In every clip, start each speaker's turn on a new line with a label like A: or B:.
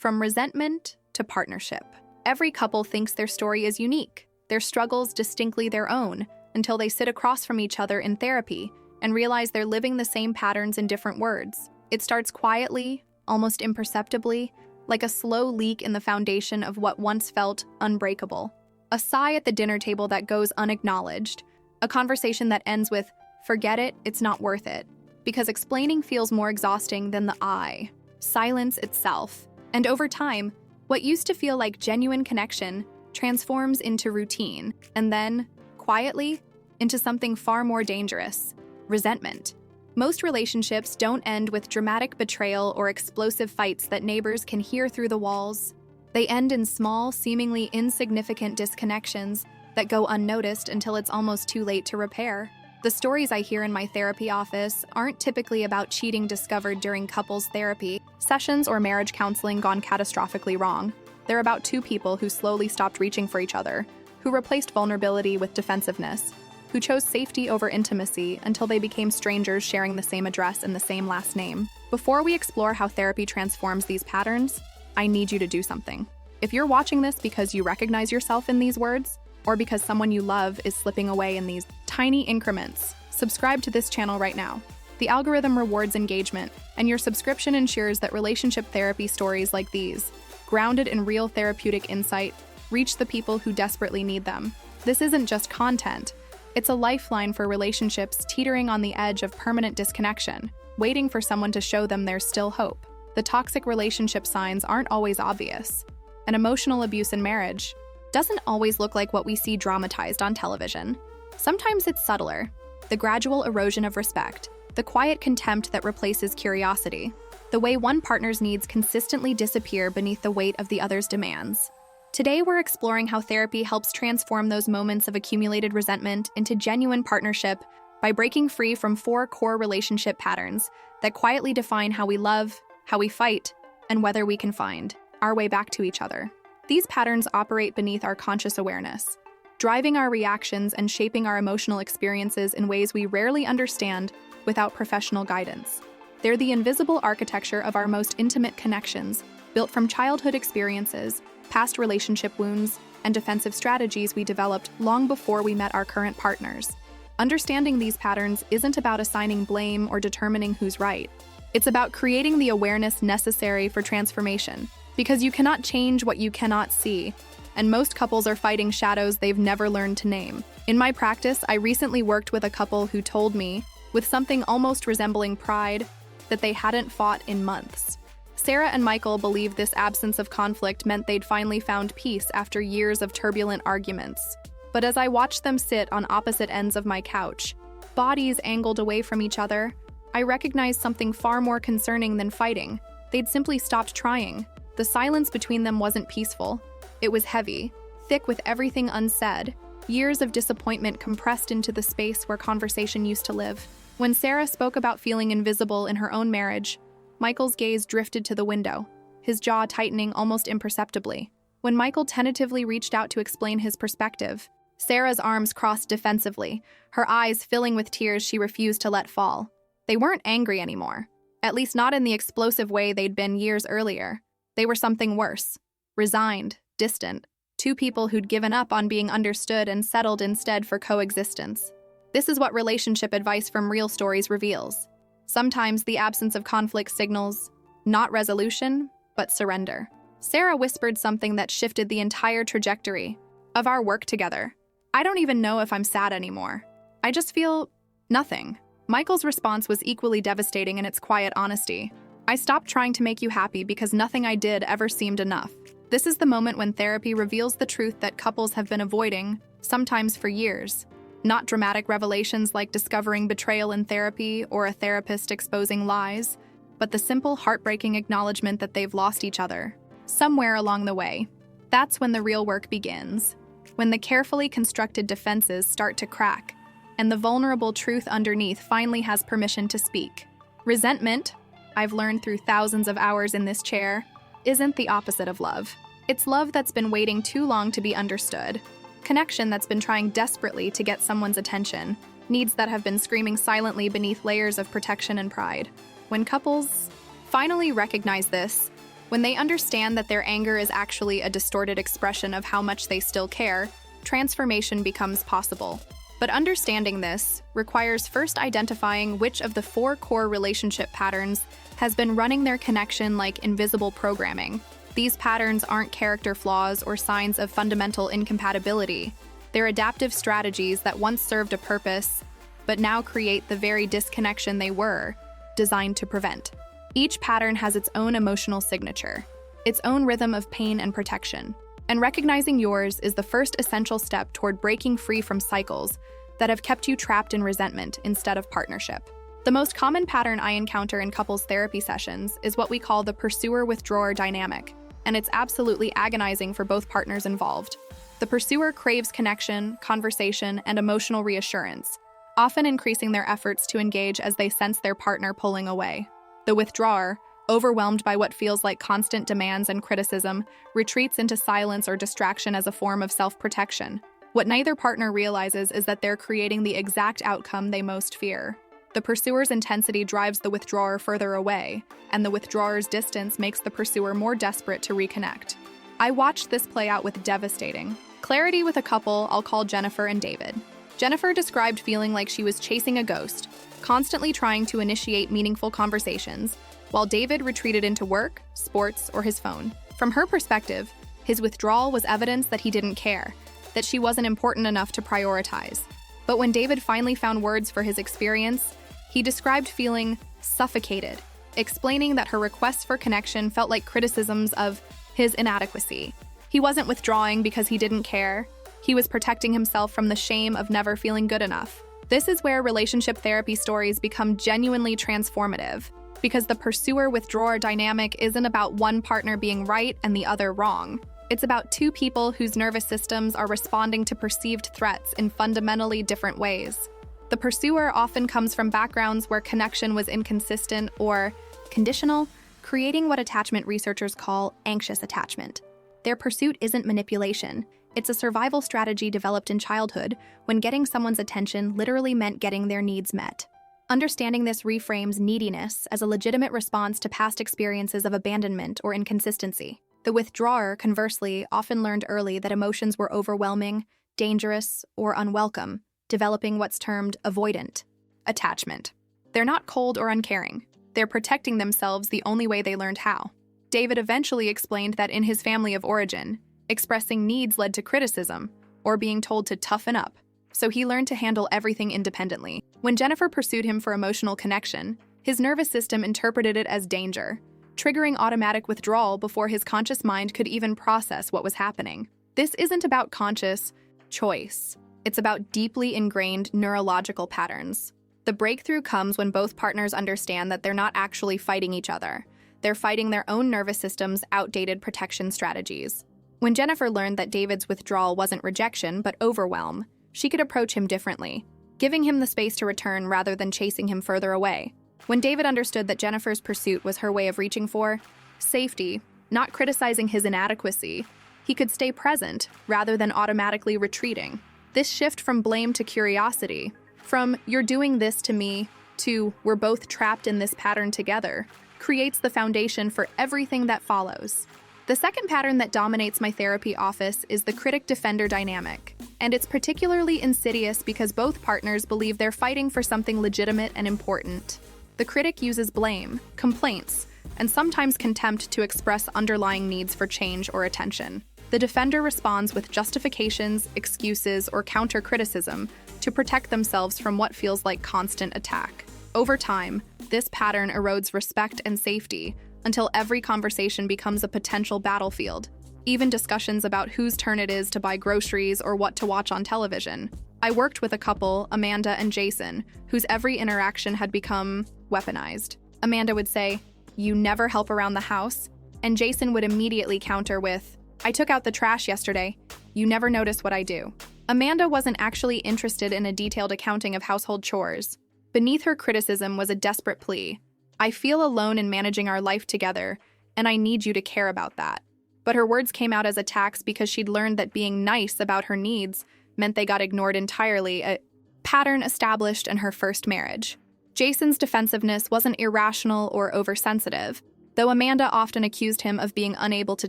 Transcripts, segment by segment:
A: From resentment to partnership. Every couple thinks their story is unique, their struggles distinctly their own, until they sit across from each other in therapy and realize they're living the same patterns in different words. It starts quietly, almost imperceptibly, like a slow leak in the foundation of what once felt unbreakable. A sigh at the dinner table that goes unacknowledged, a conversation that ends with, "Forget it, it's not worth it," because explaining feels more exhausting than the I. Silence itself. And over time, what used to feel like genuine connection transforms into routine, and then, quietly, into something far more dangerous: resentment. Most relationships don't end with dramatic betrayal or explosive fights that neighbors can hear through the walls. They end in small, seemingly insignificant disconnections that go unnoticed until it's almost too late to repair. The stories I hear in my therapy office aren't typically about cheating discovered during couples therapy sessions or marriage counseling gone catastrophically wrong. They're about two people who slowly stopped reaching for each other, who replaced vulnerability with defensiveness, who chose safety over intimacy until they became strangers sharing the same address and the same last name. Before we explore how therapy transforms these patterns, I need you to do something. If you're watching this because you recognize yourself in these words, or because someone you love is slipping away in these tiny increments, subscribe to this channel right now. The algorithm rewards engagement, and your subscription ensures that relationship therapy stories like these, grounded in real therapeutic insight, reach the people who desperately need them. This isn't just content. It's a lifeline for relationships teetering on the edge of permanent disconnection, waiting for someone to show them there's still hope. The toxic relationship signs aren't always obvious, and emotional abuse in marriage doesn't always look like what we see dramatized on television. Sometimes it's subtler: the gradual erosion of respect, the quiet contempt that replaces curiosity, the way one partner's needs consistently disappear beneath the weight of the other's demands. Today, we're exploring how therapy helps transform those moments of accumulated resentment into genuine partnership by breaking free from 4 core relationship patterns that quietly define how we love, how we fight, and whether we can find our way back to each other. These patterns operate beneath our conscious awareness, driving our reactions and shaping our emotional experiences in ways we rarely understand without professional guidance. They're the invisible architecture of our most intimate connections, built from childhood experiences, past relationship wounds, and defensive strategies we developed long before we met our current partners. Understanding these patterns isn't about assigning blame or determining who's right. It's about creating the awareness necessary for transformation, because you cannot change what you cannot see, and most couples are fighting shadows they've never learned to name. In my practice, I recently worked with a couple who told me, with something almost resembling pride, that they hadn't fought in months. Sarah and Michael believed this absence of conflict meant they'd finally found peace after years of turbulent arguments. But as I watched them sit on opposite ends of my couch, bodies angled away from each other, I recognized something far more concerning than fighting. They'd simply stopped trying. The silence between them wasn't peaceful. It was heavy, thick with everything unsaid, years of disappointment compressed into the space where conversation used to live. When Sarah spoke about feeling invisible in her own marriage, Michael's gaze drifted to the window, his jaw tightening almost imperceptibly. When Michael tentatively reached out to explain his perspective, Sarah's arms crossed defensively, her eyes filling with tears she refused to let fall. They weren't angry anymore, at least not in the explosive way they'd been years earlier. They were something worse: resigned, distant, two people who'd given up on being understood and settled instead for coexistence. This is what relationship advice from Real Stories reveals. Sometimes the absence of conflict signals not resolution, but surrender. Sarah whispered something that shifted the entire trajectory of our work together. "I don't even know if I'm sad anymore. I just feel nothing." Michael's response was equally devastating in its quiet honesty. "I stopped trying to make you happy because nothing I did ever seemed enough." This is the moment when therapy reveals the truth that couples have been avoiding, sometimes for years. Not dramatic revelations like discovering betrayal in therapy or a therapist exposing lies, but the simple, heartbreaking acknowledgement that they've lost each other, somewhere along the way. That's when the real work begins, when the carefully constructed defenses start to crack, and the vulnerable truth underneath finally has permission to speak. Resentment, I've learned through thousands of hours in this chair, isn't the opposite of love. It's love that's been waiting too long to be understood. Connection that's been trying desperately to get someone's attention, needs that have been screaming silently beneath layers of protection and pride. When couples finally recognize this, When they understand that their anger is actually a distorted expression of how much they still care, transformation becomes possible. But understanding this requires first identifying which of the 4 core relationship patterns has been running their connection like invisible programming. These patterns aren't character flaws or signs of fundamental incompatibility. They're adaptive strategies that once served a purpose, but now create the very disconnection they were designed to prevent. Each pattern has its own emotional signature, its own rhythm of pain and protection. And recognizing yours is the first essential step toward breaking free from cycles that have kept you trapped in resentment instead of partnership. The most common pattern I encounter in couples therapy sessions is what we call the pursuer-withdrawer dynamic, and it's absolutely agonizing for both partners involved. The pursuer craves connection, conversation, and emotional reassurance, often increasing their efforts to engage as they sense their partner pulling away. The withdrawer, overwhelmed by what feels like constant demands and criticism, retreats into silence or distraction as a form of self-protection. What neither partner realizes is that they're creating the exact outcome they most fear. The pursuer's intensity drives the withdrawer further away, and the withdrawer's distance makes the pursuer more desperate to reconnect. I watched this play out with devastating clarity with a couple I'll call Jennifer and David. Jennifer described feeling like she was chasing a ghost, constantly trying to initiate meaningful conversations, while David retreated into work, sports, or his phone. From her perspective, his withdrawal was evidence that he didn't care, that she wasn't important enough to prioritize. But when David finally found words for his experience, he described feeling suffocated, explaining that her requests for connection felt like criticisms of his inadequacy. He wasn't withdrawing because he didn't care. He was protecting himself from the shame of never feeling good enough. This is where relationship therapy stories become genuinely transformative, because the pursuer-withdrawer dynamic isn't about one partner being right and the other wrong. It's about 2 people whose nervous systems are responding to perceived threats in fundamentally different ways. The pursuer often comes from backgrounds where connection was inconsistent or conditional, creating what attachment researchers call anxious attachment. Their pursuit isn't manipulation. It's a survival strategy developed in childhood when getting someone's attention literally meant getting their needs met. Understanding this reframes neediness as a legitimate response to past experiences of abandonment or inconsistency. The withdrawer, conversely, often learned early that emotions were overwhelming, dangerous, or unwelcome, developing what's termed avoidant attachment. They're not cold or uncaring. They're protecting themselves the only way they learned how. David eventually explained that in his family of origin, expressing needs led to criticism or being told to toughen up, so he learned to handle everything independently. When Jennifer pursued him for emotional connection, his nervous system interpreted it as danger, triggering automatic withdrawal before his conscious mind could even process what was happening. This isn't about conscious choice. It's about deeply ingrained neurological patterns. The breakthrough comes when both partners understand that they're not actually fighting each other. They're fighting their own nervous system's outdated protection strategies. When Jennifer learned that David's withdrawal wasn't rejection, but overwhelm, she could approach him differently, giving him the space to return rather than chasing him further away. When David understood that Jennifer's pursuit was her way of reaching for safety, not criticizing his inadequacy, he could stay present rather than automatically retreating. This shift from blame to curiosity, from "you're doing this to me" to "we're both trapped in this pattern together," creates the foundation for everything that follows. The second pattern that dominates my therapy office is the critic-defender dynamic, and it's particularly insidious because both partners believe they're fighting for something legitimate and important. The critic uses blame, complaints, and sometimes contempt to express underlying needs for change or attention. The defender responds with justifications, excuses, or counter-criticism to protect themselves from what feels like constant attack. Over time, this pattern erodes respect and safety until every conversation becomes a potential battlefield, even discussions about whose turn it is to buy groceries or what to watch on television. I worked with a couple, Amanda and Jason, whose every interaction had become weaponized. Amanda would say, "You never help around the house," and Jason would immediately counter with, "I took out the trash yesterday. You never notice what I do." Amanda wasn't actually interested in a detailed accounting of household chores. Beneath her criticism was a desperate plea. "I feel alone in managing our life together, and I need you to care about that." But her words came out as attacks because she'd learned that being nice about her needs meant they got ignored entirely, a pattern established in her first marriage. Jason's defensiveness wasn't irrational or oversensitive. though Amanda often accused him of being unable to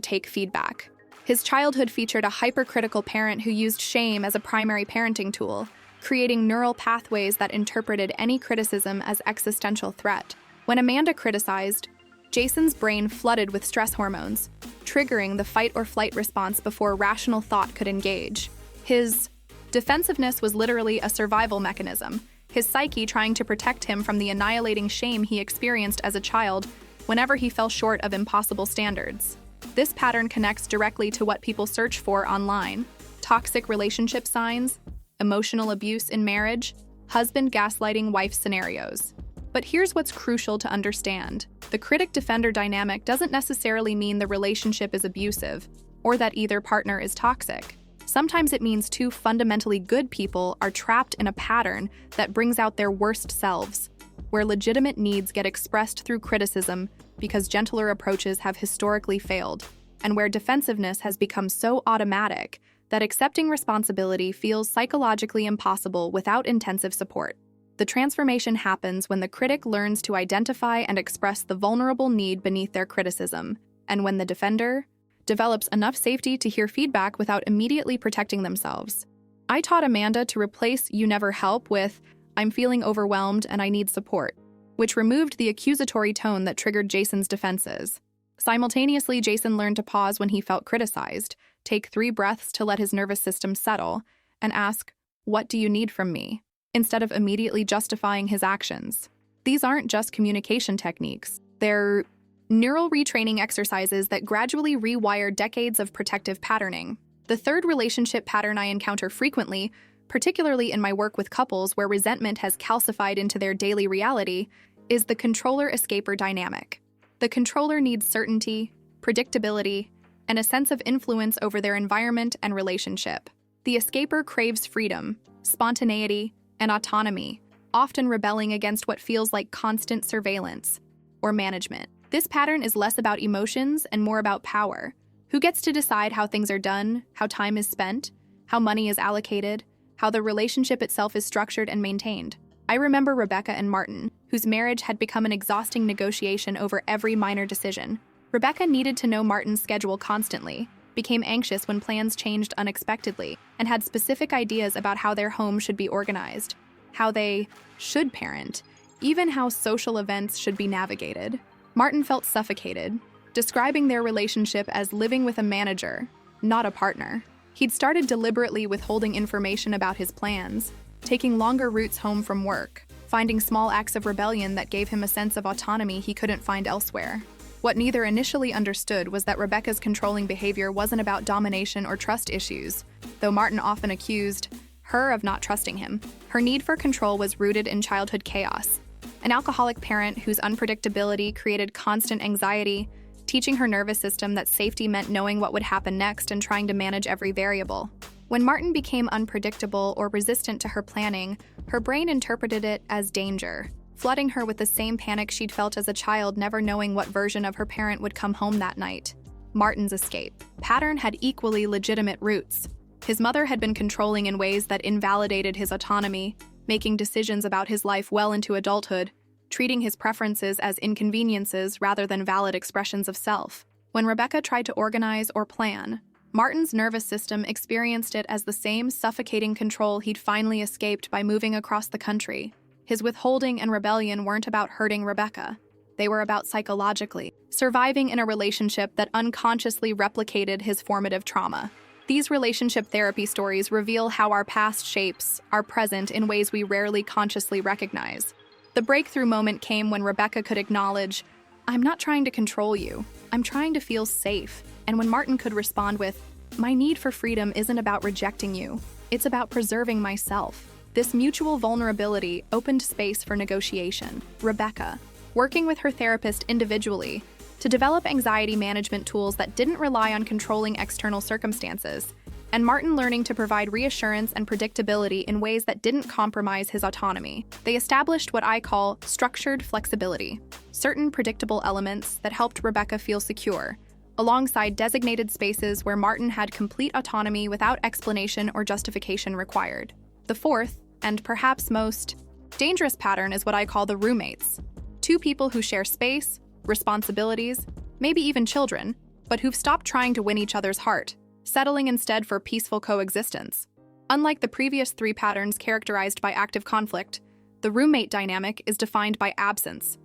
A: take feedback. His childhood featured a hypercritical parent who used shame as a primary parenting tool, creating neural pathways that interpreted any criticism as existential threat. When Amanda criticized, Jason's brain flooded with stress hormones, triggering the fight-or-flight response before rational thought could engage. His defensiveness was literally a survival mechanism, his psyche trying to protect him from the annihilating shame he experienced as a child whenever he fell short of impossible standards. This pattern connects directly to what people search for online: toxic relationship signs, emotional abuse in marriage, husband gaslighting wife scenarios. But here's what's crucial to understand. The critic-defender dynamic doesn't necessarily mean the relationship is abusive or that either partner is toxic. Sometimes it means two fundamentally good people are trapped in a pattern that brings out their worst selves, where legitimate needs get expressed through criticism because gentler approaches have historically failed, and where defensiveness has become so automatic that accepting responsibility feels psychologically impossible without intensive support. The transformation happens when the critic learns to identify and express the vulnerable need beneath their criticism, and when the defender develops enough safety to hear feedback without immediately protecting themselves. I taught Amanda to replace "you never help" with "I'm feeling overwhelmed and I need support," which removed the accusatory tone that triggered Jason's defenses. Simultaneously, Jason learned to pause when he felt criticized, take 3 breaths to let his nervous system settle, and ask, "What do you need from me?" instead of immediately justifying his actions. These aren't just communication techniques. They're neural retraining exercises that gradually rewire decades of protective patterning. The third relationship pattern I encounter frequently, particularly in my work with couples where resentment has calcified into their daily reality, is the controller-escaper dynamic. The controller needs certainty, predictability, and a sense of influence over their environment and relationship. The escaper craves freedom, spontaneity, and autonomy, often rebelling against what feels like constant surveillance or management. This pattern is less about emotions and more about power. Who gets to decide how things are done, how time is spent, how money is allocated, how the relationship itself is structured and maintained? I remember Rebecca and Martin, whose marriage had become an exhausting negotiation over every minor decision. Rebecca needed to know Martin's schedule constantly, became anxious when plans changed unexpectedly, and had specific ideas about how their home should be organized, how they should parent, even how social events should be navigated. Martin felt suffocated, describing their relationship as living with a manager, not a partner. He'd started deliberately withholding information about his plans, taking longer routes home from work, finding small acts of rebellion that gave him a sense of autonomy he couldn't find elsewhere. What neither initially understood was that Rebecca's controlling behavior wasn't about domination or trust issues, though Martin often accused her of not trusting him. Her need for control was rooted in childhood chaos. An alcoholic parent whose unpredictability created constant anxiety, teaching her nervous system that safety meant knowing what would happen next and trying to manage every variable. When Martin became unpredictable or resistant to her planning, her brain interpreted it as danger, flooding her with the same panic she'd felt as a child, never knowing what version of her parent would come home that night. Martin's escape pattern had equally legitimate roots. His mother had been controlling in ways that invalidated his autonomy, making decisions about his life well into adulthood, treating his preferences as inconveniences rather than valid expressions of self. When Rebecca tried to organize or plan, Martin's nervous system experienced it as the same suffocating control he'd finally escaped by moving across the country. His withholding and rebellion weren't about hurting Rebecca. They were about psychologically surviving in a relationship that unconsciously replicated his formative trauma. These relationship therapy stories reveal how our past shapes our present in ways we rarely consciously recognize. The breakthrough moment came when Rebecca could acknowledge, "I'm not trying to control you. I'm trying to feel safe." And when Martin could respond with, "My need for freedom isn't about rejecting you. It's about preserving myself." This mutual vulnerability opened space for negotiation. Rebecca, working with her therapist individually to develop anxiety management tools that didn't rely on controlling external circumstances, and Martin learning to provide reassurance and predictability in ways that didn't compromise his autonomy. They established what I call structured flexibility, certain predictable elements that helped Rebecca feel secure, alongside designated spaces where Martin had complete autonomy without explanation or justification required. The fourth, and perhaps most dangerous pattern, is what I call the roommates. Two people who share space, responsibilities, maybe even children, but who've stopped trying to win each other's heart, settling instead for peaceful coexistence. Unlike the previous 3 patterns characterized by active conflict, the roommate dynamic is defined by absence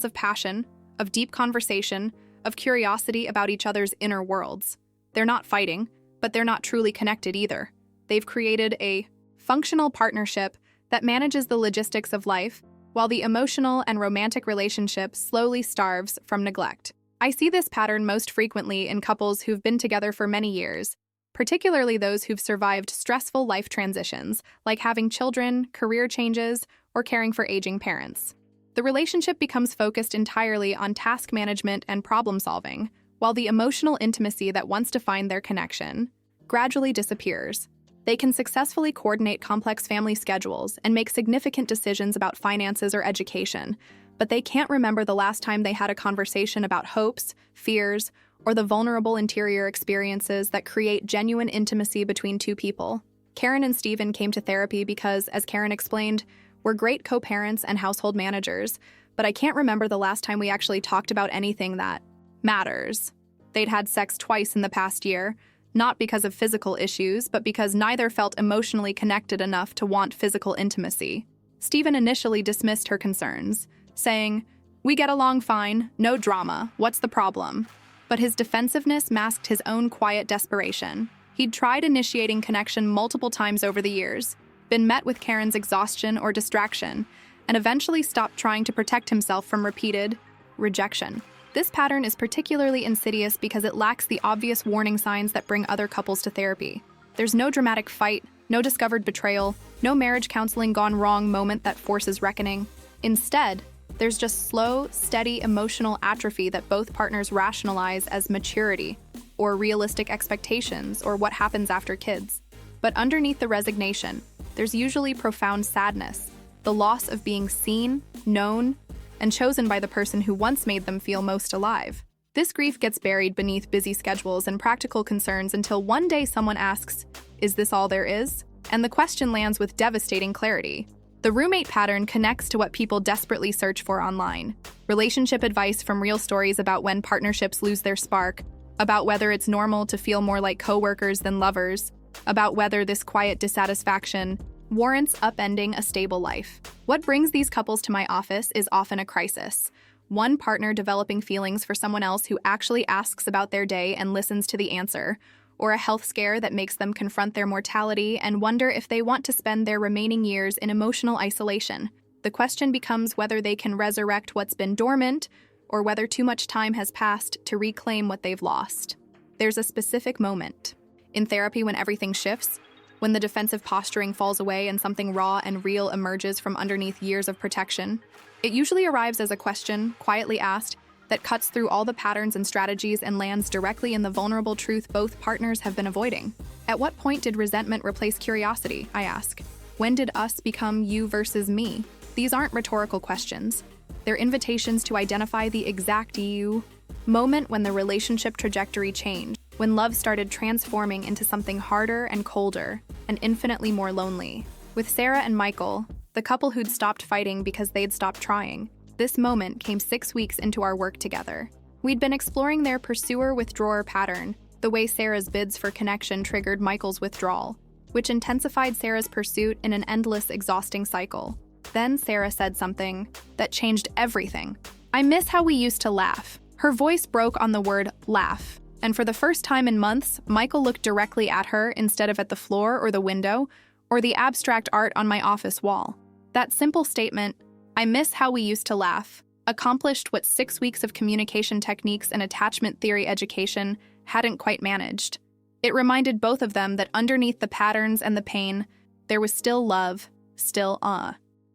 A: of passion, of deep conversation, of curiosity about each other's inner worlds. They're not fighting, but they're not truly connected either. They've created a functional partnership that manages the logistics of life, while the emotional and romantic relationship slowly starves from neglect. I see this pattern most frequently in couples who've been together for many years, particularly those who've survived stressful life transitions, like having children, career changes, or caring for aging parents. The relationship becomes focused entirely on task management and problem solving, while the emotional intimacy that once defined their connection gradually disappears. They can successfully coordinate complex family schedules and make significant decisions about finances or education, but they can't remember the last time they had a conversation about hopes, fears, or the vulnerable interior experiences that create genuine intimacy between 2 people. Karen and Stephen came to therapy because, as Karen explained, we're great co-parents and household managers, but I can't remember the last time we actually talked about anything that matters. They'd had sex twice in the past year, not because of physical issues, but because neither felt emotionally connected enough to want physical intimacy. Stephen initially dismissed her concerns, saying, "We get along fine, no drama, what's the problem?" But his defensiveness masked his own quiet desperation. He'd tried initiating connection multiple times over the years, been met with Karen's exhaustion or distraction, and eventually stopped trying to protect himself from repeated rejection. This pattern is particularly insidious because it lacks the obvious warning signs that bring other couples to therapy. There's no dramatic fight, no discovered betrayal, no marriage counseling gone wrong moment that forces reckoning. Instead, there's just slow, steady emotional atrophy that both partners rationalize as maturity, or realistic expectations, or what happens after kids. But underneath the resignation, there's usually profound sadness, the loss of being seen, known, and chosen by the person who once made them feel most alive. This grief gets buried beneath busy schedules and practical concerns until one day someone asks, "Is this all there is?" And the question lands with devastating clarity. The roommate pattern connects to what people desperately search for online. Relationship advice from real stories about when partnerships lose their spark, about whether it's normal to feel more like coworkers than lovers, about whether this quiet dissatisfaction warrants upending a stable life. What brings these couples to my office is often a crisis. One partner developing feelings for someone else who actually asks about their day and listens to the answer, or a health scare that makes them confront their mortality and wonder if they want to spend their remaining years in emotional isolation. The question becomes whether they can resurrect what's been dormant, or whether too much time has passed to reclaim what they've lost. There's a specific moment in therapy when everything shifts, when the defensive posturing falls away and something raw and real emerges from underneath years of protection. It usually arrives as a question, quietly asked, that cuts through all the patterns and strategies and lands directly in the vulnerable truth both partners have been avoiding. At what point did resentment replace curiosity, I ask? When did us become you versus me? These aren't rhetorical questions. They're invitations to identify the exact you moment when the relationship trajectory changed, when love started transforming into something harder and colder, and infinitely more lonely. With Sarah and Michael, the couple who'd stopped fighting because they'd stopped trying, this moment came 6 weeks into our work together. We'd been exploring their pursuer-withdrawer pattern, the way Sarah's bids for connection triggered Michael's withdrawal, which intensified Sarah's pursuit in an endless, exhausting cycle. Then Sarah said something that changed everything. "I miss how we used to laugh." Her voice broke on the word laugh, and for the first time in months, Michael looked directly at her instead of at the floor or the window, or the abstract art on my office wall. That simple statement, "I miss how we used to laugh," accomplished what 6 weeks of communication techniques and attachment theory education hadn't quite managed. It reminded both of them that underneath the patterns and the pain, there was still love, still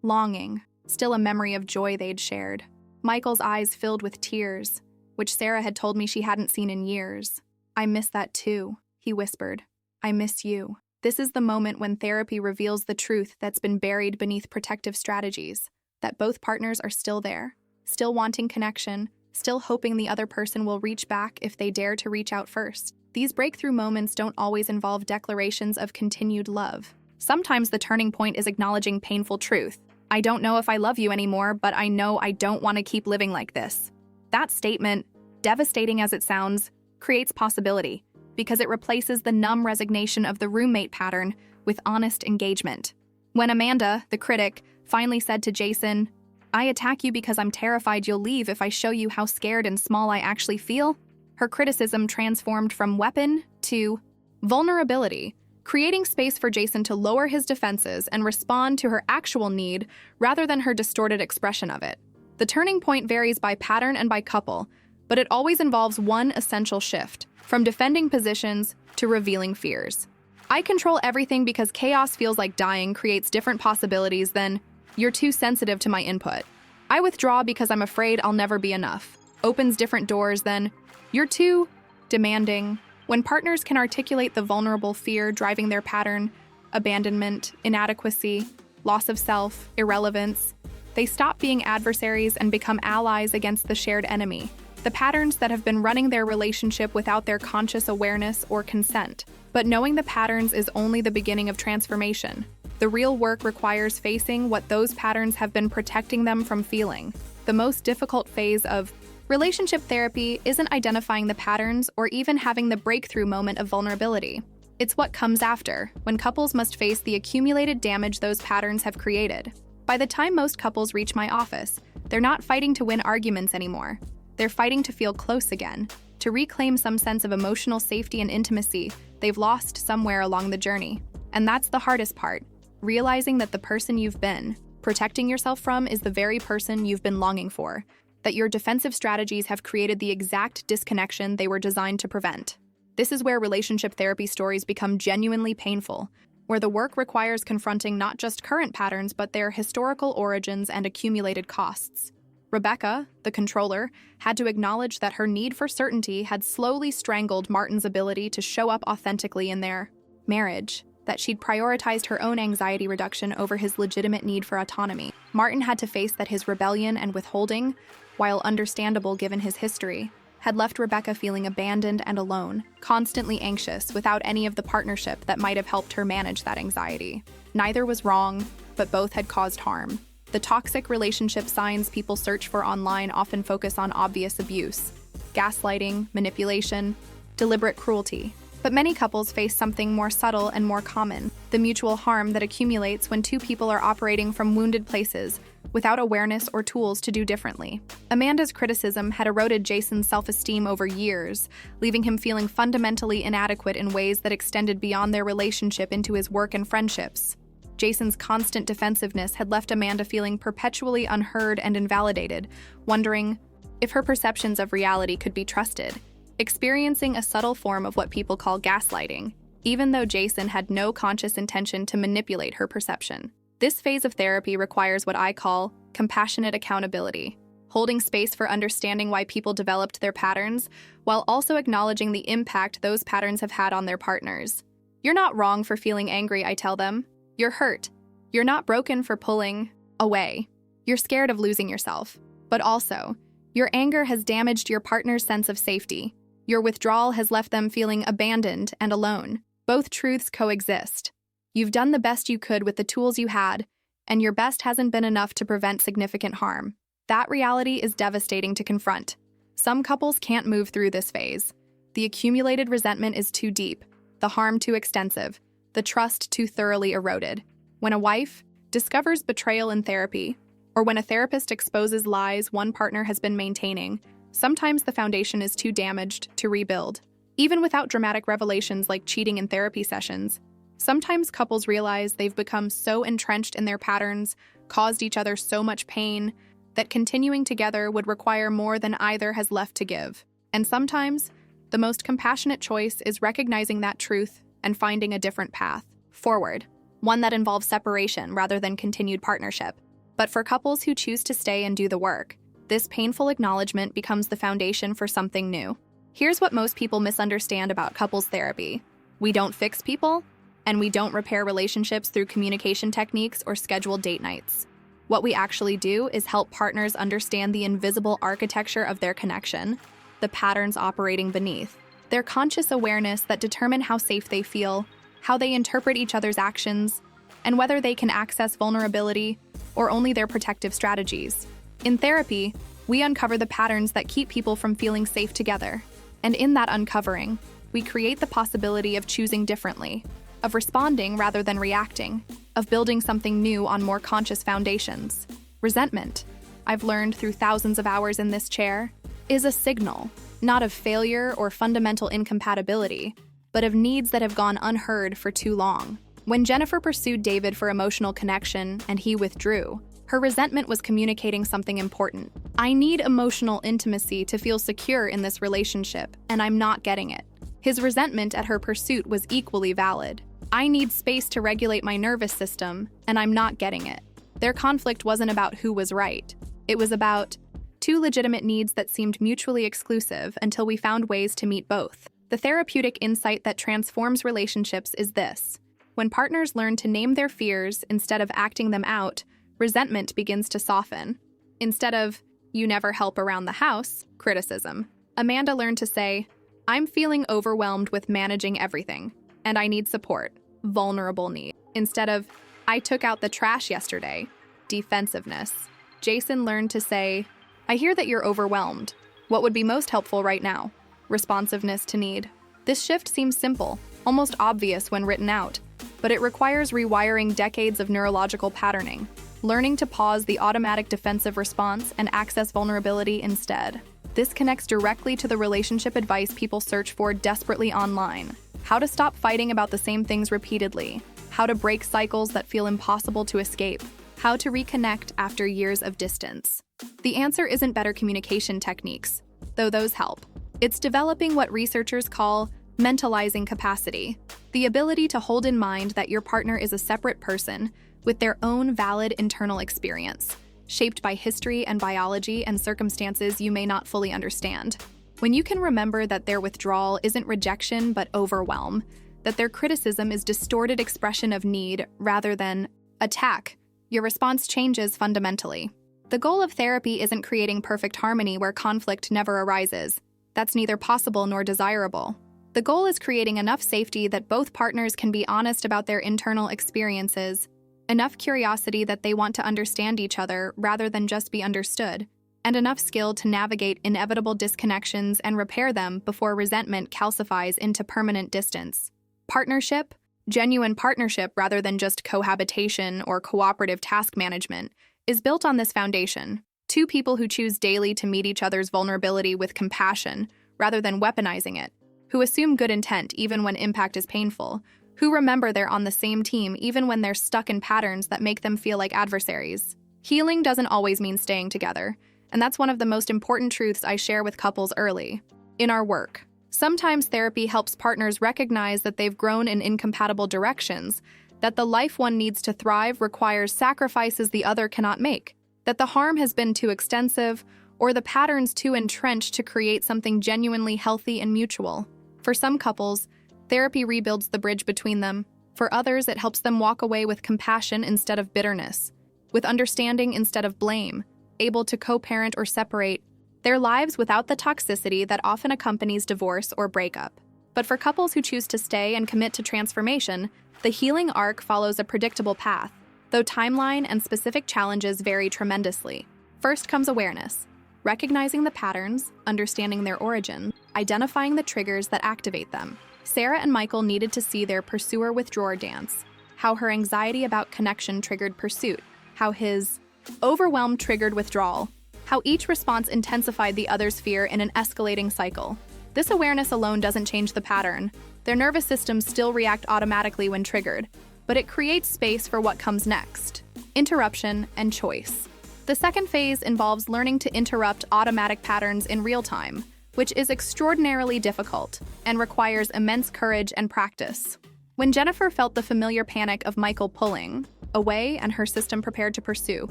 A: longing, still a memory of joy they'd shared. Michael's eyes filled with tears, which Sarah had told me she hadn't seen in years. "I miss that too," he whispered. "I miss you." This is the moment when therapy reveals the truth that's been buried beneath protective strategies, that both partners are still there, still wanting connection, still hoping the other person will reach back if they dare to reach out first. These breakthrough moments don't always involve declarations of continued love. Sometimes the turning point is acknowledging painful truth. "I don't know if I love you anymore, but I know I don't want to keep living like this." That statement, devastating as it sounds, creates possibility because it replaces the numb resignation of the roommate pattern with honest engagement. When Amanda, the critic, finally said to Jason, "I attack you because I'm terrified you'll leave if I show you how scared and small I actually feel," her criticism transformed from weapon to vulnerability, creating space for Jason to lower his defenses and respond to her actual need rather than her distorted expression of it. The turning point varies by pattern and by couple, but it always involves one essential shift, from defending positions to revealing fears. "I control everything because chaos feels like dying" creates different possibilities than "you're too sensitive to my input." "I withdraw because I'm afraid I'll never be enough" opens different doors than "you're too demanding." When partners can articulate the vulnerable fear driving their pattern, abandonment, inadequacy, loss of self, irrelevance, they stop being adversaries and become allies against the shared enemy, the patterns that have been running their relationship without their conscious awareness or consent. But knowing the patterns is only the beginning of transformation. The real work requires facing what those patterns have been protecting them from feeling. The most difficult phase of relationship therapy isn't identifying the patterns or even having the breakthrough moment of vulnerability. It's what comes after, when couples must face the accumulated damage those patterns have created. By the time most couples reach my office, they're not fighting to win arguments anymore. They're fighting to feel close again, to reclaim some sense of emotional safety and intimacy they've lost somewhere along the journey. And that's the hardest part, realizing that the person you've been protecting yourself from is the very person you've been longing for, that your defensive strategies have created the exact disconnection they were designed to prevent. This is where relationship therapy stories become genuinely painful, where the work requires confronting not just current patterns but their historical origins and accumulated costs. Rebecca, the controller, had to acknowledge that her need for certainty had slowly strangled Martin's ability to show up authentically in their marriage, that she'd prioritized her own anxiety reduction over his legitimate need for autonomy. Martin had to face that his rebellion and withholding, while understandable given his history, had left Rebecca feeling abandoned and alone, constantly anxious without any of the partnership that might have helped her manage that anxiety. Neither was wrong, but both had caused harm. The toxic relationship signs people search for online often focus on obvious abuse, gaslighting, manipulation, deliberate cruelty. But many couples face something more subtle and more common, the mutual harm that accumulates when two people are operating from wounded places, without awareness or tools to do differently. Amanda's criticism had eroded Jason's self-esteem over years, leaving him feeling fundamentally inadequate in ways that extended beyond their relationship into his work and friendships. Jason's constant defensiveness had left Amanda feeling perpetually unheard and invalidated, wondering if her perceptions of reality could be trusted, experiencing a subtle form of what people call gaslighting, even though Jason had no conscious intention to manipulate her perception. This phase of therapy requires what I call compassionate accountability, holding space for understanding why people developed their patterns, while also acknowledging the impact those patterns have had on their partners. "You're not wrong for feeling angry," I tell them. "You're hurt. You're not broken for pulling away. You're scared of losing yourself. But also, your anger has damaged your partner's sense of safety. Your withdrawal has left them feeling abandoned and alone. Both truths coexist. You've done the best you could with the tools you had, and your best hasn't been enough to prevent significant harm." That reality is devastating to confront. Some couples can't move through this phase. The accumulated resentment is too deep, the harm too extensive, the trust too thoroughly eroded. When a wife discovers betrayal in therapy, or when a therapist exposes lies one partner has been maintaining, sometimes the foundation is too damaged to rebuild. Even without dramatic revelations like cheating in therapy sessions, sometimes couples realize they've become so entrenched in their patterns, caused each other so much pain, that continuing together would require more than either has left to give. And sometimes, the most compassionate choice is recognizing that truth and finding a different path forward, one that involves separation rather than continued partnership. But for couples who choose to stay and do the work, this painful acknowledgement becomes the foundation for something new. Here's what most people misunderstand about couples therapy. We don't fix people, and we don't repair relationships through communication techniques or scheduled date nights. What we actually do is help partners understand the invisible architecture of their connection, the patterns operating beneath, their conscious awareness that determine how safe they feel, how they interpret each other's actions, and whether they can access vulnerability or only their protective strategies. In therapy, We uncover the patterns that keep people from feeling safe together. And in that uncovering, we create the possibility of choosing differently, of responding rather than reacting, of building something new on more conscious foundations. Resentment, I've learned through thousands of hours in this chair, is a signal, not of failure or fundamental incompatibility, but of needs that have gone unheard for too long. When Jennifer pursued David for emotional connection and he withdrew, her resentment was communicating something important. I need emotional intimacy to feel secure in this relationship, and I'm not getting it. His resentment at her pursuit was equally valid. I need space to regulate my nervous system, and I'm not getting it. Their conflict wasn't about who was right. It was about two legitimate needs that seemed mutually exclusive until we found ways to meet both. The therapeutic insight that transforms relationships is this. When partners learn to name their fears instead of acting them out, resentment begins to soften. Instead of, "You never help around the house," criticism, Amanda learned to say, "I'm feeling overwhelmed with managing everything, and I need support," vulnerable need. Instead of, "I took out the trash yesterday," defensiveness, Jason learned to say, "I hear that you're overwhelmed. What would be most helpful right now?" Responsiveness to need. This shift seems simple, almost obvious when written out, but it requires rewiring decades of neurological patterning, learning to pause the automatic defensive response and access vulnerability instead. This connects directly to the relationship advice people search for desperately online. How to stop fighting about the same things repeatedly. How to break cycles that feel impossible to escape. How to reconnect after years of distance. The answer isn't better communication techniques, though those help. It's developing what researchers call mentalizing capacity, the ability to hold in mind that your partner is a separate person with their own valid internal experience, shaped by history and biology and circumstances you may not fully understand. When you can remember that their withdrawal isn't rejection but overwhelm, that their criticism is distorted expression of need rather than attack, your response changes fundamentally. The goal of therapy isn't creating perfect harmony where conflict never arises. That's neither possible nor desirable. The goal is creating enough safety that both partners can be honest about their internal experiences, enough curiosity that they want to understand each other rather than just be understood, and enough skill to navigate inevitable disconnections and repair them before resentment calcifies into permanent distance. Partnership, genuine partnership rather than just cohabitation or cooperative task management, is built on this foundation. Two people who choose daily to meet each other's vulnerability with compassion rather than weaponizing it, who assume good intent even when impact is painful, who remember they're on the same team even when they're stuck in patterns that make them feel like adversaries. Healing doesn't always mean staying together, and that's one of the most important truths I share with couples early. In our work, sometimes therapy helps partners recognize that they've grown in incompatible directions, that the life one needs to thrive requires sacrifices the other cannot make, that the harm has been too extensive, or the patterns too entrenched to create something genuinely healthy and mutual. For some couples, therapy rebuilds the bridge between them. For others, it helps them walk away with compassion instead of bitterness, with understanding instead of blame, able to co-parent or separate their lives without the toxicity that often accompanies divorce or breakup. But for couples who choose to stay and commit to transformation, the healing arc follows a predictable path, though timeline and specific challenges vary tremendously. First comes awareness, recognizing the patterns, understanding their origin, identifying the triggers that activate them. Sarah and Michael needed to see their pursuer-withdrawer dance, how her anxiety about connection triggered pursuit, how his overwhelm triggered withdrawal, how each response intensified the other's fear in an escalating cycle. This awareness alone doesn't change the pattern. Their nervous systems still react automatically when triggered, but it creates space for what comes next: interruption and choice. The second phase involves learning to interrupt automatic patterns in real time, which is extraordinarily difficult and requires immense courage and practice. When Jennifer felt the familiar panic of Michael pulling away and her system prepared to pursue,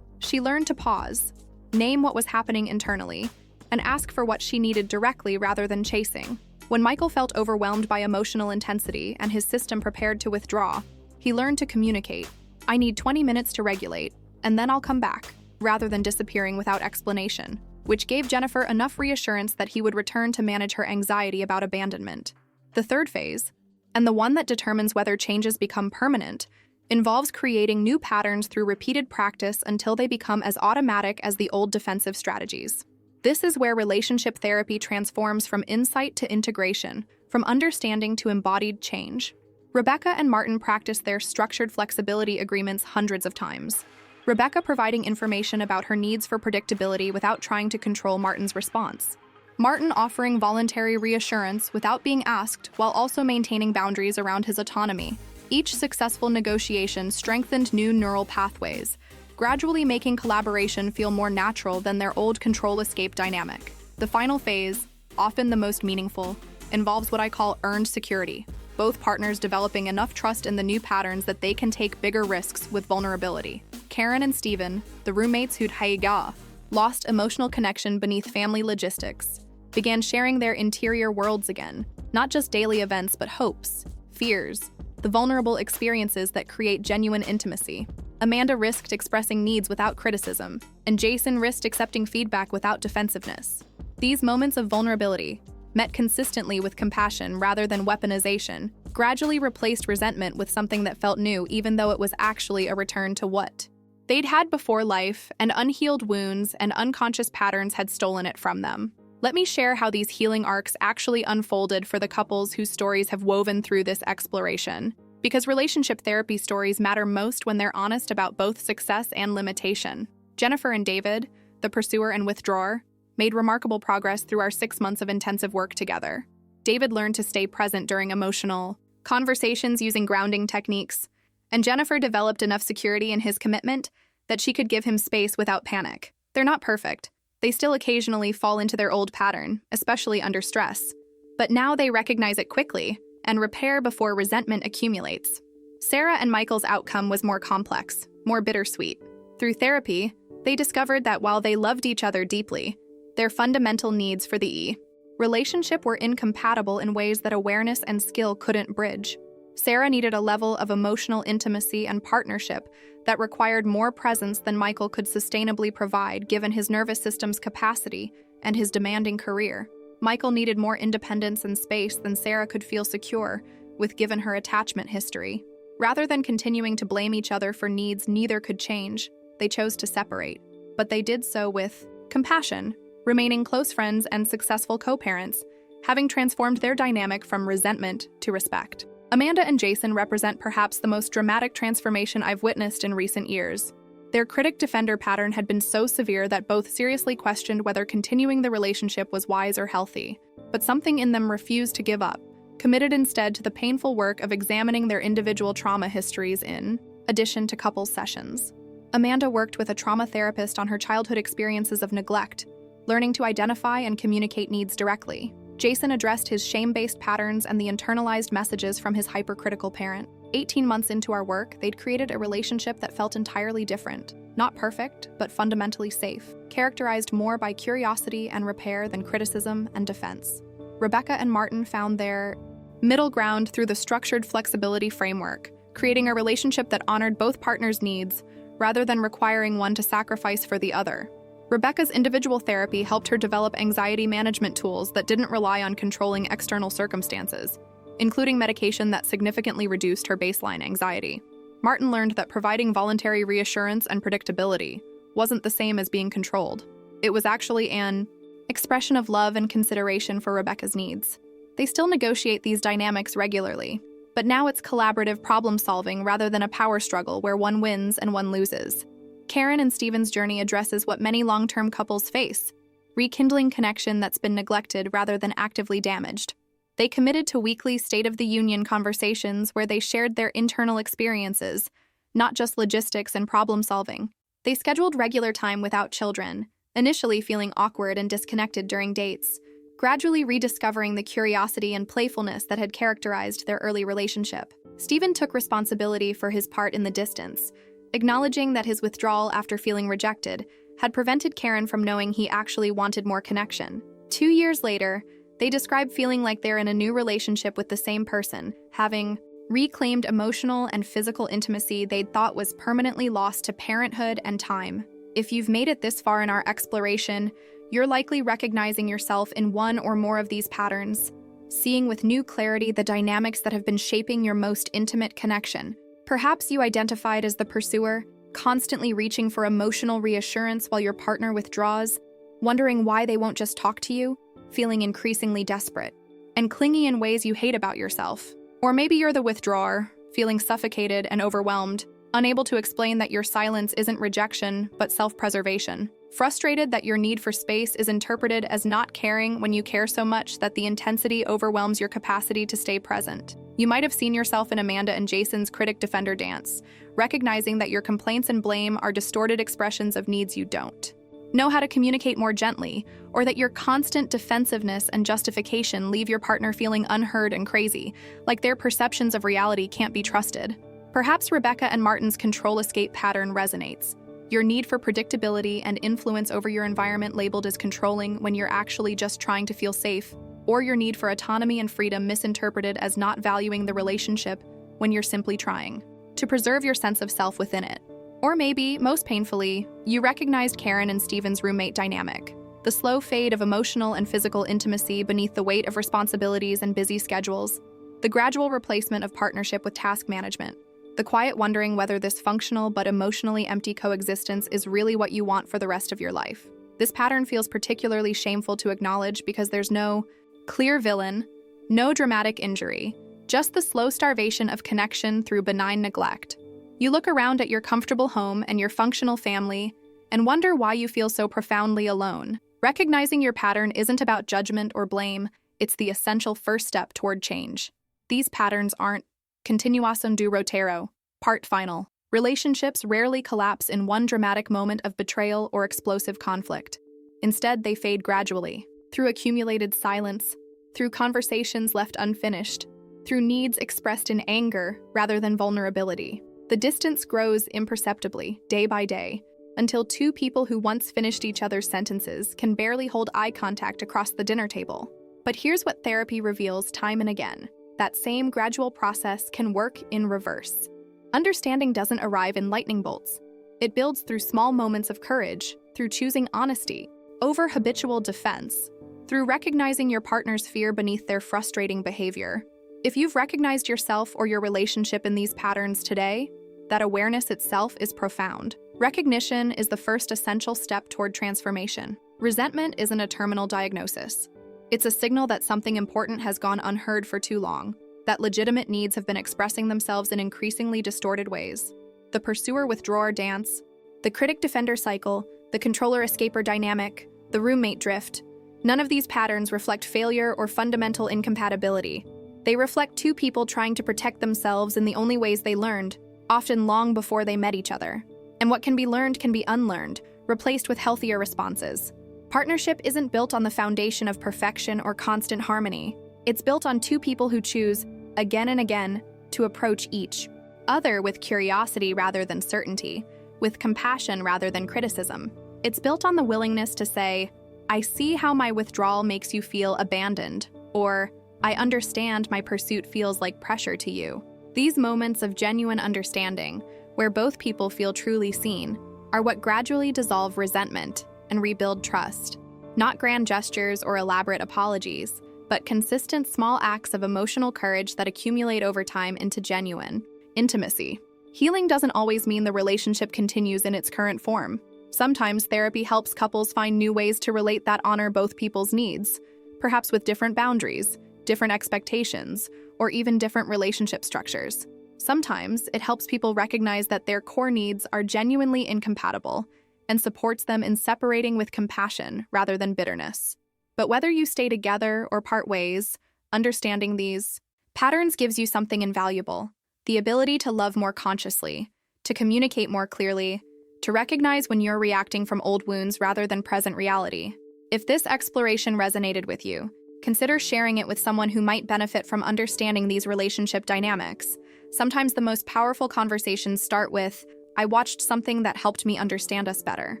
A: she learned to pause, name what was happening internally, and ask for what she needed directly rather than chasing. When Michael felt overwhelmed by emotional intensity and his system prepared to withdraw, he learned to communicate. "I need 20 minutes to regulate, and then I'll come back," rather than disappearing without explanation, which gave Jennifer enough reassurance that he would return to manage her anxiety about abandonment. The third phase, and the one that determines whether changes become permanent, involves creating new patterns through repeated practice until they become as automatic as the old defensive strategies. This is where relationship therapy transforms from insight to integration, from understanding to embodied change. Rebecca and Martin practiced their structured flexibility agreements hundreds of times. Rebecca providing information about her needs for predictability without trying to control Martin's response. Martin offering voluntary reassurance without being asked while also maintaining boundaries around his autonomy. Each successful negotiation strengthened new neural pathways, gradually making collaboration feel more natural than their old control-escape dynamic. The final phase, often the most meaningful, involves what I call earned security, both partners developing enough trust in the new patterns that they can take bigger risks with vulnerability. Karen and Steven, the roommates who'd haiga, lost emotional connection beneath family logistics, began sharing their interior worlds again, not just daily events but hopes, fears, the vulnerable experiences that create genuine intimacy. Amanda risked expressing needs without criticism, and Jason risked accepting feedback without defensiveness. These moments of vulnerability, met consistently with compassion rather than weaponization, gradually replaced resentment with something that felt new even though it was actually a return to what they'd had before life, and unhealed wounds and unconscious patterns had stolen it from them. Let me share how these healing arcs actually unfolded for the couples whose stories have woven through this exploration. Because relationship therapy stories matter most when they're honest about both success and limitation. Jennifer and David, the pursuer and withdrawer, made remarkable progress through our 6 months of intensive work together. David learned to stay present during emotional conversations using grounding techniques, and Jennifer developed enough security in his commitment that she could give him space without panic. They're not perfect. They still occasionally fall into their old pattern, especially under stress. But now they recognize it quickly and repair before resentment accumulates. Sarah and Michael's outcome was more complex, more bittersweet. Through therapy, they discovered that while they loved each other deeply, their fundamental needs for the relationship were incompatible in ways that awareness and skill couldn't bridge. Sarah needed a level of emotional intimacy and partnership that required more presence than Michael could sustainably provide given his nervous system's capacity and his demanding career. Michael needed more independence and space than Sarah could feel secure with given her attachment history. Rather than continuing to blame each other for needs neither could change, they chose to separate. But they did so with compassion, remaining close friends and successful co-parents, having transformed their dynamic from resentment to respect. Amanda and Jason represent perhaps the most dramatic transformation I've witnessed in recent years. Their critic-defender pattern had been so severe that both seriously questioned whether continuing the relationship was wise or healthy, but something in them refused to give up, committed instead to the painful work of examining their individual trauma histories in addition to couples sessions. Amanda worked with a trauma therapist on her childhood experiences of neglect, learning to identify and communicate needs directly. Jason addressed his shame-based patterns and the internalized messages from his hypercritical parent. 18 months into our work, they'd created a relationship that felt entirely different. Not perfect, but fundamentally safe, characterized more by curiosity and repair than criticism and defense. Rebecca and Martin found their middle ground through the structured flexibility framework, creating a relationship that honored both partners' needs rather than requiring one to sacrifice for the other. Rebecca's individual therapy helped her develop anxiety management tools that didn't rely on controlling external circumstances, including medication that significantly reduced her baseline anxiety. Martin learned that providing voluntary reassurance and predictability wasn't the same as being controlled. It was actually an expression of love and consideration for Rebecca's needs. They still negotiate these dynamics regularly, but now it's collaborative problem-solving rather than a power struggle where one wins and one loses. Karen and Steven's journey addresses what many long-term couples face, rekindling connection that's been neglected rather than actively damaged. They committed to weekly State of the Union conversations where they shared their internal experiences, not just logistics and problem-solving. They scheduled regular time without children, initially feeling awkward and disconnected during dates, gradually rediscovering the curiosity and playfulness that had characterized their early relationship. Steven took responsibility for his part in the distance, acknowledging that his withdrawal after feeling rejected had prevented Karen from knowing he actually wanted more connection. 2 years later, they describe feeling like they're in a new relationship with the same person, having reclaimed emotional and physical intimacy they'd thought was permanently lost to parenthood and time. If you've made it this far in our exploration, you're likely recognizing yourself in one or more of these patterns, seeing with new clarity the dynamics that have been shaping your most intimate connection. Perhaps you identified as the pursuer, constantly reaching for emotional reassurance while your partner withdraws, wondering why they won't just talk to you, feeling increasingly desperate, and clingy in ways you hate about yourself. Or maybe you're the withdrawer, feeling suffocated and overwhelmed, unable to explain that your silence isn't rejection, but self-preservation. Frustrated that your need for space is interpreted as not caring when you care so much that the intensity overwhelms your capacity to stay present. You might have seen yourself in Amanda and Jason's critic-defender dance, recognizing that your complaints and blame are distorted expressions of needs you don't know how to communicate more gently, or that your constant defensiveness and justification leave your partner feeling unheard and crazy, like their perceptions of reality can't be trusted. Perhaps Rebecca and Martin's control escape pattern resonates. Your need for predictability and influence over your environment labeled as controlling when you're actually just trying to feel safe, or your need for autonomy and freedom misinterpreted as not valuing the relationship when you're simply trying to preserve your sense of self within it. Or maybe, most painfully, you recognized Karen and Steven's roommate dynamic, the slow fade of emotional and physical intimacy beneath the weight of responsibilities and busy schedules, the gradual replacement of partnership with task management, the quiet wondering whether this functional but emotionally empty coexistence is really what you want for the rest of your life. This pattern feels particularly shameful to acknowledge because there's no clear villain, no dramatic injury, just the slow starvation of connection through benign neglect. You look around at your comfortable home and your functional family and wonder why you feel so profoundly alone. Recognizing your pattern isn't about judgment or blame, it's the essential first step toward change. These patterns aren't continuación durotero, part final. Relationships rarely collapse in one dramatic moment of betrayal or explosive conflict. Instead, they fade gradually, through accumulated silence, through conversations left unfinished, through needs expressed in anger rather than vulnerability. The distance grows imperceptibly, day by day, until two people who once finished each other's sentences can barely hold eye contact across the dinner table. But here's what therapy reveals time and again. That same gradual process can work in reverse. Understanding doesn't arrive in lightning bolts. It builds through small moments of courage, through choosing honesty over habitual defense, through recognizing your partner's fear beneath their frustrating behavior. If you've recognized yourself or your relationship in these patterns today, that awareness itself is profound. Recognition is the first essential step toward transformation. Resentment isn't a terminal diagnosis. It's a signal that something important has gone unheard for too long, that legitimate needs have been expressing themselves in increasingly distorted ways. The pursuer-withdrawer dance, the critic-defender cycle, the controller-escaper dynamic, the roommate drift, none of these patterns reflect failure or fundamental incompatibility. They reflect two people trying to protect themselves in the only ways they learned, often long before they met each other. And what can be learned can be unlearned, replaced with healthier responses. Partnership isn't built on the foundation of perfection or constant harmony. It's built on two people who choose, again and again, to approach each other with curiosity rather than certainty, with compassion rather than criticism. It's built on the willingness to say, I see how my withdrawal makes you feel abandoned, or I understand my pursuit feels like pressure to you. These moments of genuine understanding, where both people feel truly seen, are what gradually dissolve resentment and rebuild trust. Not grand gestures or elaborate apologies, but consistent small acts of emotional courage that accumulate over time into genuine intimacy. Healing doesn't always mean the relationship continues in its current form. Sometimes therapy helps couples find new ways to relate that honor both people's needs, perhaps with different boundaries, different expectations, or even different relationship structures. Sometimes it helps people recognize that their core needs are genuinely incompatible and supports them in separating with compassion rather than bitterness. But whether you stay together or part ways, understanding these patterns gives you something invaluable: the ability to love more consciously, to communicate more clearly, to recognize when you're reacting from old wounds rather than present reality. If this exploration resonated with you, consider sharing it with someone who might benefit from understanding these relationship dynamics. Sometimes the most powerful conversations start with, I watched something that helped me understand us better.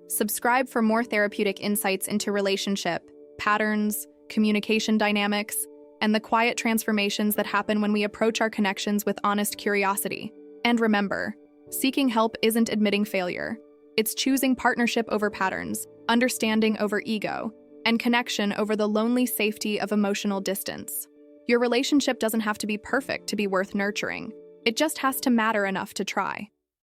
A: Subscribe for more therapeutic insights into relationship, patterns, communication dynamics, and the quiet transformations that happen when we approach our connections with honest curiosity. And remember, seeking help isn't admitting failure. It's choosing partnership over patterns, understanding over ego, and connection over the lonely safety of emotional distance. Your relationship doesn't have to be perfect to be worth nurturing. It just has to matter enough to try.